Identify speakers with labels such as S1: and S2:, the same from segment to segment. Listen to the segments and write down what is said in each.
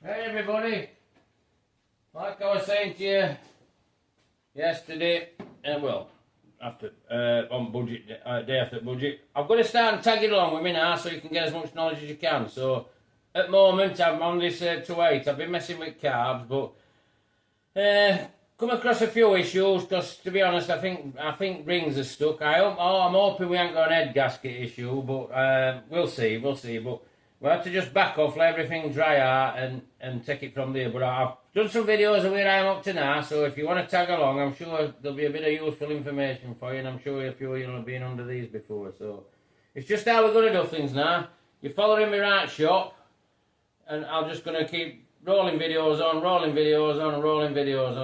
S1: Hey everybody, like I was saying to you yesterday, after on budget day after budget, I'm going to start tagging along with me now so you can get as much knowledge as you can. So at the moment I'm on this 2.8. I've been messing with carbs, but come across a few issues because, to be honest, I think rings are stuck. I'm hoping we ain't got an head gasket issue, but we'll see. But we'll have to just back off, let everything dry out, and take it from there. But I've done some videos of where I'm up to now, so if you want to tag along, I'm sure there'll be a bit of useful information for you, and I'm sure a few of you have been under these before. So it's just how we're going to do things now. You're following me right shop, and I'm just going to keep rolling videos on.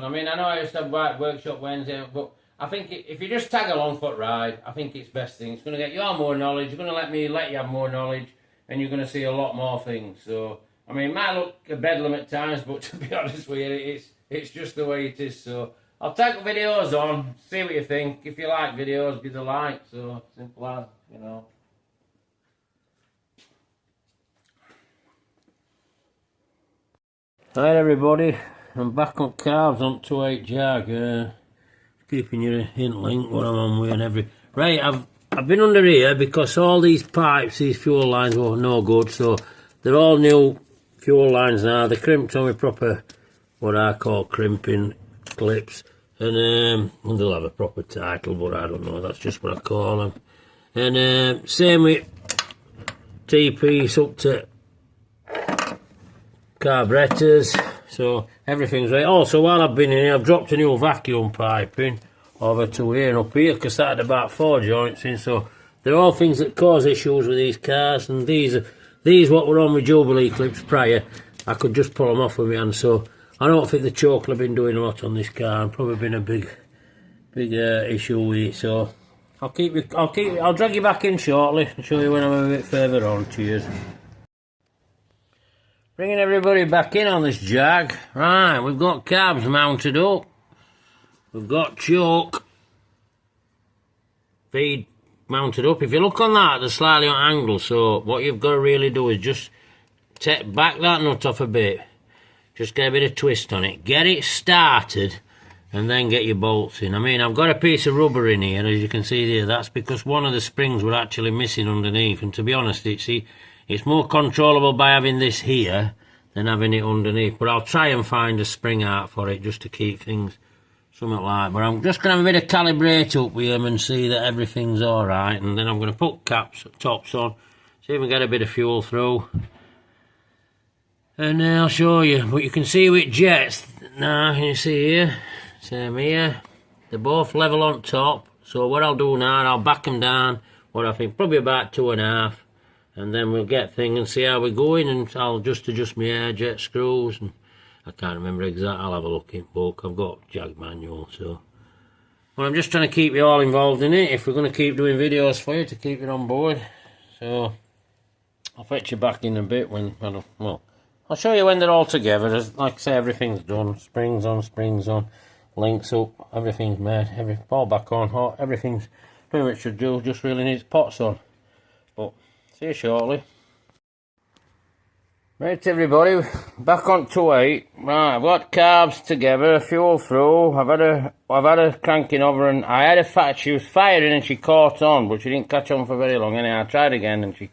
S1: I mean, I know I used to have White Workshop Wednesday, but I think if you just tag along for the ride, I think it's best thing. It's going to get you all more knowledge. You're going to let you have more knowledge, and you're going to see a lot more things. So, I mean, it might look a bedlam at times, but to be honest with you, it's just the way it is. So, I'll tag videos on, see what you think. If you like videos, give a like. So, simple as, you know. Hi everybody, I'm back on carbs on 2.8 Jag, keeping you a hint link what I'm on with and every... Right, I've been under here because all these pipes, these fuel lines were no good, so they're all new fuel lines now. They're crimped on with proper, what I call crimping clips, and they'll have a proper title, but I don't know, that's just what I call them. And same with T-piece up to carburettors, so everything's right. Also, while I've been in here, I've dropped a new vacuum piping over to here and up here because that had about 4 joints in, so they're all things that cause issues with these cars. And these what were on with Jubilee clips prior, I could just pull them off with my hand. So I don't think the choke have been doing a lot on this car, and probably been a big issue with it. So I'll drag you back in shortly and show you when I'm a bit further on. Cheers. Bringing everybody back in on this Jag. Right, we've got carbs mounted up. We've got choke feed mounted up. If you look on that, they're slightly on angle, so what you've got to really do is just back that nut off a bit. Just get a bit of twist on it. Get it started, and then get your bolts in. I mean, I've got a piece of rubber in here, as you can see there. That's because one of the springs were actually missing underneath, and to be honest, it's more controllable by having this here than having it underneath. But I'll try and find a spring out for it just to keep things something like. But I'm just going to have a bit of calibrate up with them and see that everything's alright. And then I'm going to put tops on, see if we get a bit of fuel through. And I'll show you. But you can see with jets, now you see here, same here. They're both level on top. So what I'll do now, I'll back them down, what I think, probably about 2.5. And then we'll get things and see how we're going, and I'll just adjust my air jet screws, and I can't remember exactly. I'll have a look in book. I've got Jag manual, so. Well, I'm just trying to keep you all involved in it, if we're going to keep doing videos for you to keep you on board. So, I'll fetch you back in a bit when, well, I'll show you when they're all together. Like I say, everything's done. Springs on, links up, everything's made, ball back on, hot, everything's pretty much should do, just really needs pots on. But, see you shortly. Right everybody, back on 2.8. Right, I've got carbs together, fuel through. I've had her cranking over, and I had she was firing and she caught on, but she didn't catch on for very long. Anyhow, I tried again and she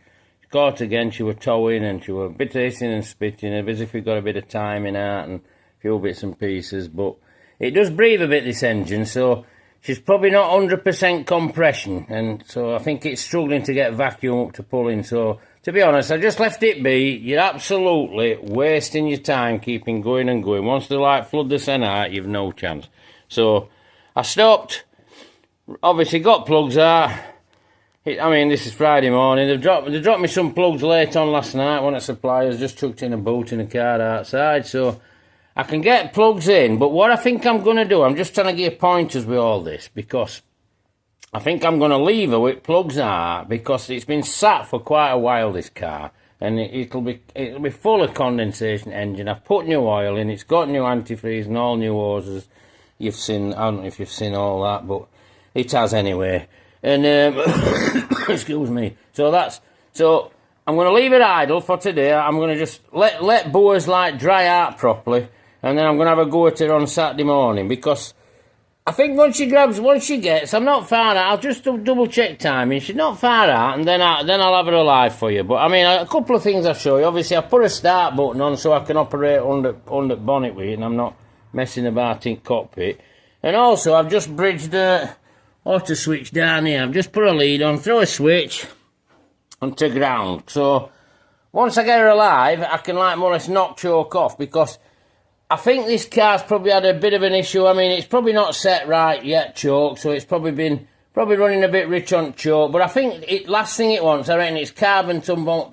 S1: caught again. She was towing and she was a bit hissing and spitting, as if we got a bit of timing out and a few bits and pieces. But it does breathe a bit, this engine, so she's probably not 100% compression, and so I think it's struggling to get vacuum up to pull in. So, to be honest, I just left it be. You're absolutely wasting your time keeping going and going. Once they flood the centre out, you've no chance. So, I stopped. Obviously, got plugs out. I mean, this is Friday morning. They dropped me some plugs late on last night. One of suppliers just chucked in a boot in a car outside. So, I can get plugs in, but what I think I'm going to do, I'm just trying to give pointers with all this, because I think I'm going to leave her with plugs out, because it's been sat for quite a while, this car, and it'll be full of condensation engine. I've put new oil in, it's got new antifreeze and all new hoses. You've seen, I don't know if you've seen all that, but it has anyway. And excuse me. So I'm going to leave it idle for today. I'm going to just let Boaz like dry out properly, and then I'm going to have a go at it on Saturday morning, because I think once she gets, I'm not far out. I'll just double check timing. She's not far out, and then I'll have her alive for you. But I mean, a couple of things I'll show you. Obviously, I put a start button on so I can operate under bonnet with it, and I'm not messing about in cockpit. And also, I've just bridged the auto switch down here. I've just put a lead on, throw a switch onto ground. So once I get her alive, I can like more or less knock choke off, because I think this car's probably had a bit of an issue. I mean, it's probably not set right yet, choke, so it's probably running a bit rich on choke. But I think last thing it wants, I reckon, it's carbon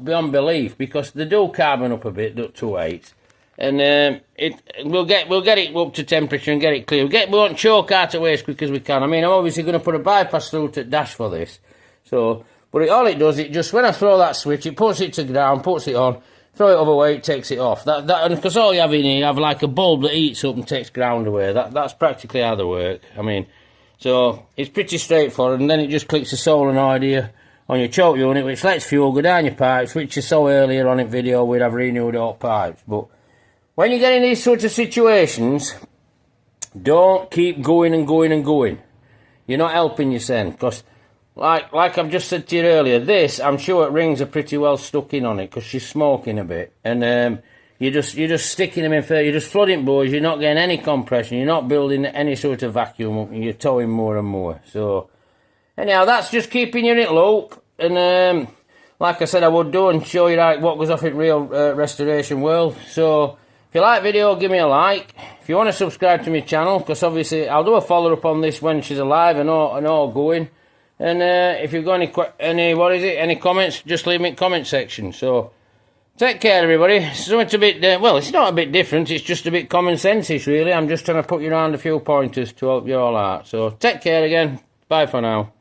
S1: beyond belief, because they do carbon up a bit, the 2.8s, and we'll get it up to temperature and get it clear. We want choke out of the way as quick as we can. I mean, I'm obviously going to put a bypass through to dash for this, so. But all it does, it just, when I throw that switch, it puts it to ground, puts it on, throw it over way, it takes it off. And because all you have in here, you have like a bulb that heats up and takes ground away. That's practically how they work. I mean, so it's pretty straightforward, and then it just clicks the solenoid here on your choke unit, which lets fuel go down your pipes, which you saw earlier on in video, we'd have renewed all pipes. But when you get in these sorts of situations, don't keep going and going and going. You're not helping yourself, because like I've just said to you earlier, this, I'm sure rings are pretty well stuck in on it, because she's smoking a bit, and you're just sticking them in first, you're just flooding boys, you're not getting any compression, you're not building any sort of vacuum up, and you're towing more and more. So anyhow, that's just keeping you in loop, and like I said I would do, and show you like what goes off in real restoration world. So if you like the video, give me a like. If you want to subscribe to my channel, because obviously I'll do a follow up on this when she's alive and all going. And if you've got any comments, just leave me in the comment section. So, take care, everybody. It's something a bit, well, it's not a bit different, it's just a bit common sense-ish, really. I'm just trying to put you around a few pointers to help you all out. So, take care again. Bye for now.